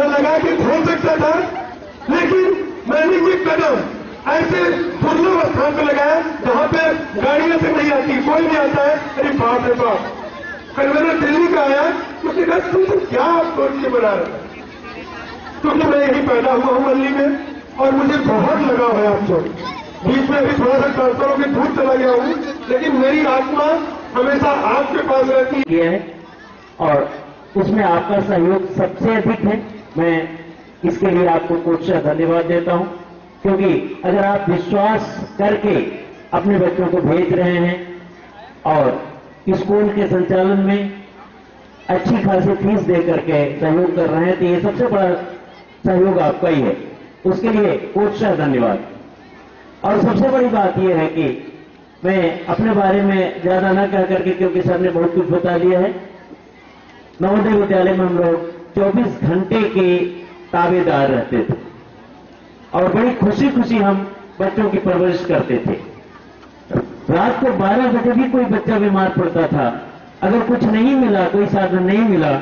मैं लगा के खोल सकता था, लेकिन मैंने ये कदम ऐसे दुर्लभ स्थान पर लगाया जहां पे गाड़ियों से नहीं आती, कोई नहीं आता है। अरे बाप रे बाप, फिर मैंने दिल्ली का आया, उसने कहा तुम क्या सोच के बना रहे, क्योंकि मैं यही पैदा हुआ हूं मल्ली में और मुझे बहुत लगाव है आपसे। बीच में अभी थोड़ा सा ट्रांसफर होकर दूर चला गया हूं, लेकिन मेरी आत्मा हमेशा आपके पास रहती है और उसमें आपका सहयोग सबसे अधिक है। मैं इसके लिए आपको कुछ धन्यवाद देता हूं, क्योंकि अगर आप विश्वास करके अपने बच्चों को भेज रहे हैं और स्कूल के संचालन में अच्छी खासी फीस दे करके सहयोग कर रहे हैं, तो ये सबसे बड़ा सहयोग आपका ही है। उसके लिए कोटशा धन्यवाद। और सबसे बड़ी बात यह है कि मैं अपने बारे में ज्यादा न कह करके, क्योंकि सर ने बहुत कुछ बता दिया है, नवोदय विद्यालय में हम लोग 24 घंटे के ताबेदार रहते थे और बड़ी खुशी खुशी हम बच्चों की परवरिश करते थे। रात को 12 बजे भी कोई बच्चा बीमार पड़ता था, अगर कुछ नहीं मिला, कोई साधन नहीं मिला,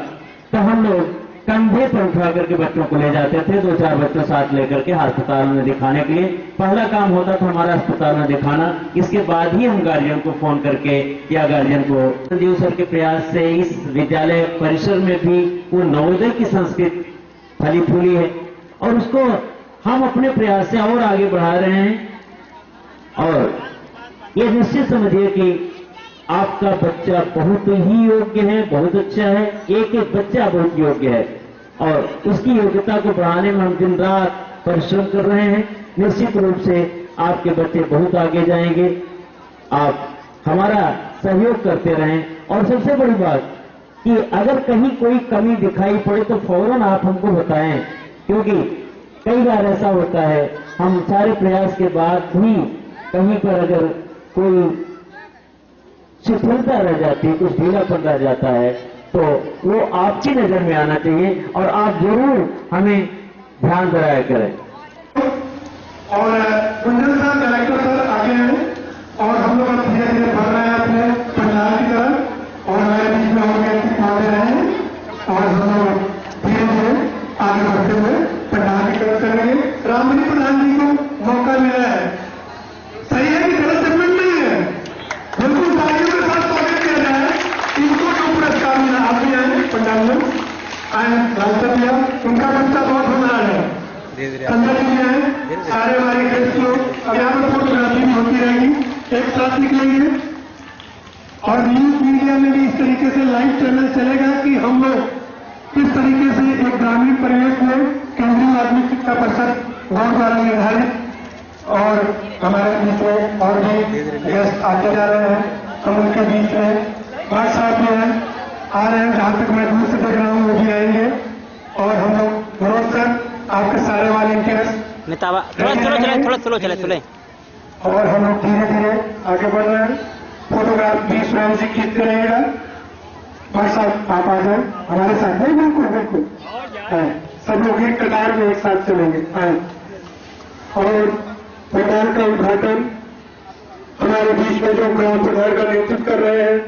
तो हम लोग कंधे पर उठा करके बच्चों को ले जाते थे, 2-4 बच्चों साथ लेकर के अस्पताल में दिखाने के लिए। पहला काम होता था हमारा अस्पताल में दिखाना, इसके बाद ही हम गार्जियन को फोन करके या गार्जियन को। संजीव सर के प्रयास से इस विद्यालय परिसर में भी वो नवोदय की संस्कृति फली फूली है और उसको हम अपने प्रयास से और आगे बढ़ा रहे हैं। और ये निश्चित समझिए कि आपका बच्चा बहुत ही योग्य है, बहुत अच्छा है, एक एक बच्चा बहुत योग्य है और उसकी योग्यता को बढ़ाने में हम दिन रात परिश्रम कर रहे हैं। निश्चित रूप से आपके बच्चे बहुत आगे जाएंगे, आप हमारा सहयोग करते रहें। और सबसे बड़ी बात कि अगर कहीं कोई कमी दिखाई पड़े तो फौरन आप हमको बताएं, क्योंकि कई बार ऐसा होता है हम सारे प्रयास के बाद भी कहीं पर अगर कोई शिथिलता रह जाती है, कुछ ढीलापन रह जाता है, तो वो आपकी नजर में आना चाहिए और आप जरूर हमें ध्यान दिलाया करें। और कुंजन साहब कलेक्टर सर आगे हैं और हम लोग धीरे धीरे बढ़ रहे हैं अपने पंडाल की तरफ और हमारे बीच में होंगे आगे रहे हैं और हम लोग धीरे धीरे आगे बढ़ते हुए पंडाल की तरफ चलेंगे। राममणि प्रधान जी को मौका मिला है, सही है कि गलत जजमेंट नहीं है, बिल्कुल तालियों के साथ स्वागत किया जाए। इनको जो पुरस्कार मिला आप भी आए पंडाल में आए, राष्ट्रपति उनका बच्चा बहुत होनहार है, संजय जी है, सारे हमारे गेस्ट लोग। अब यहाँ पर फोटोग्राफी भी होती रहेगी, एक साथ निकलेंगे और न्यूज मीडिया में भी इस तरीके से लाइव चैनल चलेगा कि हम लोग किस तरीके से एक ग्रामीण परिवेश में केंद्रीय माध्यमिक शिक्षा परिषद बोर्ड द्वारा निर्धारित और हमारे बीच में और भी गेस्ट आते जा रहे हैं, हम उनके बीच में भाई साहब भी हैं, आ रहे हैं, जहां तक मैं दूर से देख रहा हूँ वो भी आएंगे और हम लोग मनोज सर आपके सारे वॉलंटियर्स थोड़ा और हम लोग धीरे धीरे आगे बढ़ रहे हैं। फोटोग्राफ भी स्वयं से खींचते रहेगा। भाई साहब आप आ जाए हमारे साथ। नहीं बिल्कुल बिल्कुल सब लोग एक कतार में एक साथ चलेंगे। और मैदान का उद्घाटन हमारे बीच में जो ग्राम प्रधान का नेतृत्व कर रहे हैं,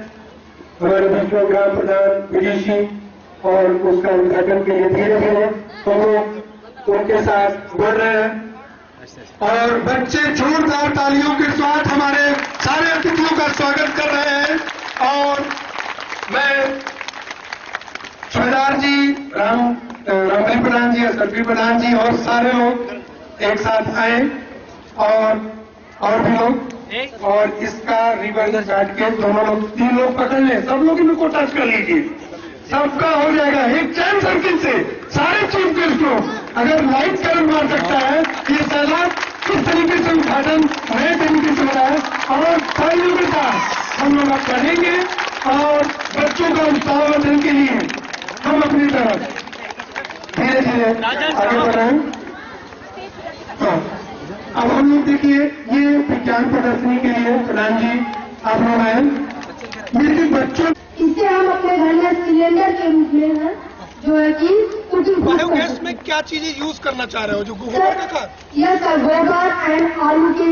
हमारे बीच में ग्राम प्रधान विदेशी और उसका उद्घाटन के लिए धीरे धीरे हम लोग उनके साथ बढ़ रहे हैं। और बच्चे जोरदार तालियों के साथ हमारे सारे अतिथियों का स्वागत कर रहे हैं। और मैं सुबेदार जी, राममणि प्रधान जी, एसएसपी प्रधान जी और सारे लोग एक साथ आए और भी लोग और इसका रिबन काट के दोनों लोग 3 लोग पकड़ लें, सब लोग इनको टच कर लीजिए, सबका हो जाएगा एक चैन सर्किल से। सारे चीफ गेस्ट लोग अगर लाइट करंट मार सकता है, ये सैलाब किस तरीके से उद्घाटन नए तरीके से हो रहा है और तालियों के साथ हम लोग आप करेंगे और बच्चों का उत्साहवर्धन के लिए हम अपनी तरफ धीरे धीरे आगे बढ़ाएं। अब हम लोग देखिए ये विज्ञान प्रदर्शनी के लिए प्रधान जी आप लोग आए, मेरे बच्चों इसे हम अपने घर में सिलेंडर के रूप में है जो है कि बायोगैस में क्या चीजें यूज करना चाह रहे हो, जो गोबर का खाद? यस सर, गोबर एंड आलू के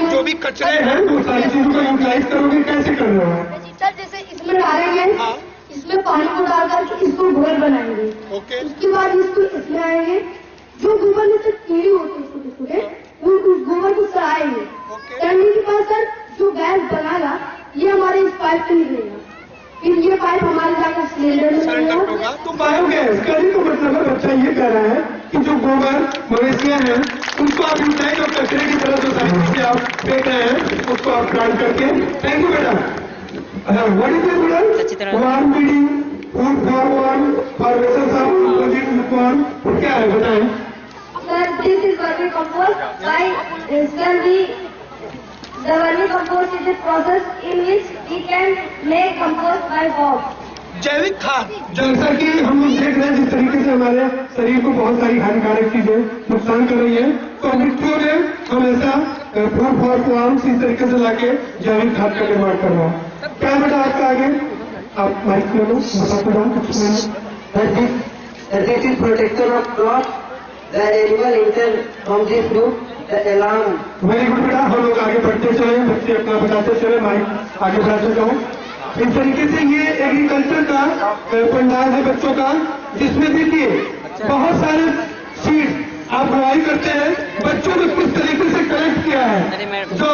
जो भी कचरे हैं वो सारी चीजों को यूटिलाइज करोगे, कैसे कर रहे हो सर? जैसे इसमें डालेंगे, इसमें पानी को डाल करके इसको घोल बनाएंगे, ओके, उसके बाद इसको बनाएंगे। जो गोबर में से कीड़े होते हैं छोटे छोटे, वो उस गोबर को सड़ाएंगे। सड़ने के बाद सर जो गैस बनेगा ये हमारे इस पाइप से निकलेगा, फिर ये पाइप हमारे जाकर सिलेंडर में लगेगा। तो पाओगे कहने का मतलब है बच्चा ये कह रहा है कि जो गोबर मवेशियां हैं उनको आप यूटिलाइज और कचरे की तरह जो साइकिल से आप फेंक रहे हैं उसको आप ट्राई करके। थैंक यू बेटा। What is it warm feeding food for warm formation of composite form क्या है बताएं sir? This is vermi compost by the vermi compost is a process in which we can make compost by hog. जैविक खाद, जैसा कि हम लोग देख रहे हैं जिस तरीके से हमारे शरीर को बहुत सारी हानिकारक चीजें नुकसान कर रही है, तो मिट्टियों में हमेशा फूड फॉर प्लांट्स इस तरीके से लाके जैविक खाद का निर्माण करना है। क्या बेटा आपका आगे आप माइक ले लो, This is protection of crops. The animal enter from this group. The alarm. Very good बेटा, हम लोग आगे बढ़ते चले, बच्चे अपना बताते चले, माइक आगे बढ़ाते जाओ। इस तरीके से ये एग्रीकल्चर का पंडाल है बच्चों का, जिसमें देखिए बहुत सारे सीड्स आप बुआई करते हैं, बच्चों ने किस तरीके से कलेक्ट किया है। जो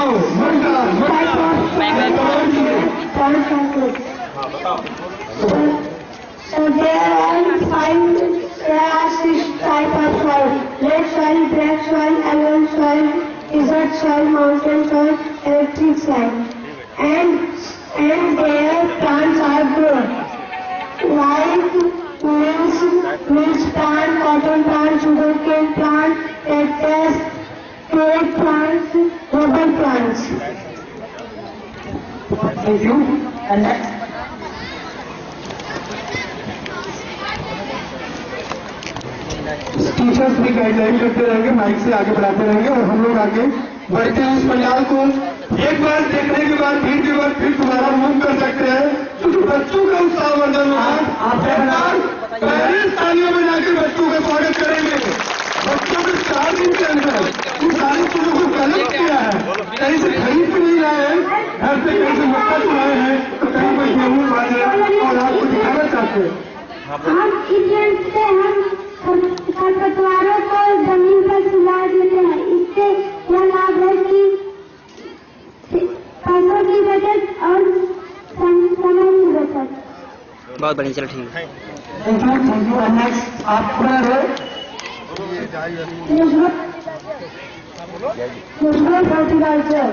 So there are six type of soil: red soil, black soil, algal soil, desert soil, mountain soil, electric soil, and their plants are grown like milk plant, cotton plant, sugarcane plant, cactus, tree plants, rubber plants. Thank you. And next. Teachers भी guideline करते रहेंगे, mic से आगे बढ़ाते रहेंगे और हम लोग आगे बढ़ते हैं। इस पंडाल को एक बार देखने के बाद फिर दोबारा मूव कर सकते हैं, क्योंकि बच्चों का उत्साहवर्धन होगा। पहले तालियों में जाकर बच्चों का स्वागत करेंगे। बच्चों ने 4 दिन के अंदर इन सारी चीजों को कलेक्ट किया है, कहीं से खरीद भी नहीं रहे हैं, घर से कहीं से मक्का चुराए हैं, तो कहीं कोई गेहूं बाजरे और आपको दिखाना चाहते हैं। हम इस से हम खरपतवारों को जमीन पर सुला देते हैं। इससे यह लाभ है कि पैसों की बचत और समय की बचत। बहुत बढ़िया, चलो ठीक है। Thank you. नेक्स्ट आप पूरा रहे हॉर्टिकल्चर।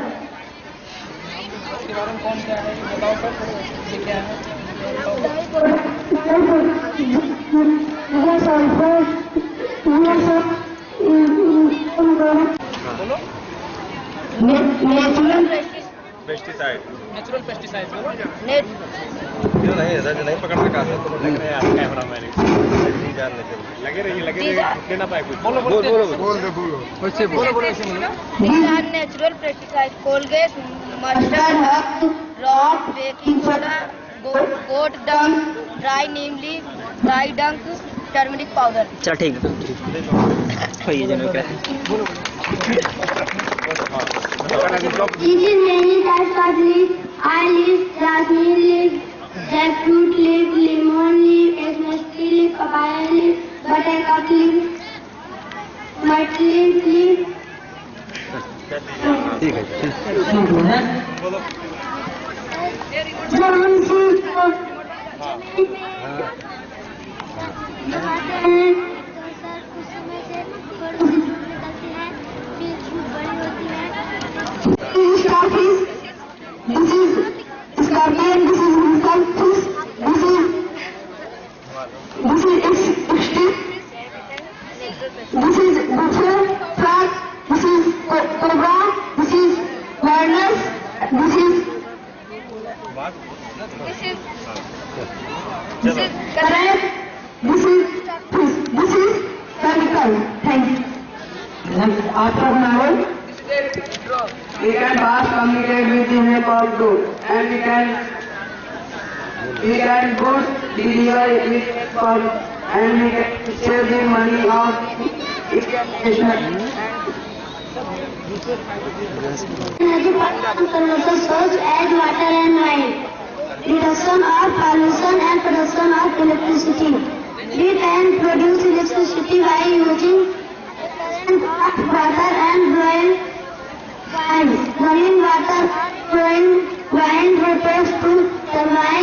नेचुरल पेस्टिसाइड नहीं पकड़ सका तो लग रहे हैं कैमरा मैन लगे रहिए ना पाए कुछ बोलो natural pesticide Colgate, mustard, rock, baking soda, goat dung, dry neem leaf, dry dung, turmeric powder. चल ठीक This is many types of leaves: eye leaf, jasmine leaf, jackfruit leaf, lemon leaf, esmeti leaf, papaya leaf, buttercup leaf, myrtle leaf. ठीक है। जो हम seed को This is buffalo, flag, this is cobra, this is mariners, this is current, this is chemical. Thank you. After now, we can fast communicate with the help of good, and we can good deliver with fun, and we can save the money of education. Conservation source as water and oil, reduction of pollution and production of electricity. We can produce electricity by Wild hotels to survive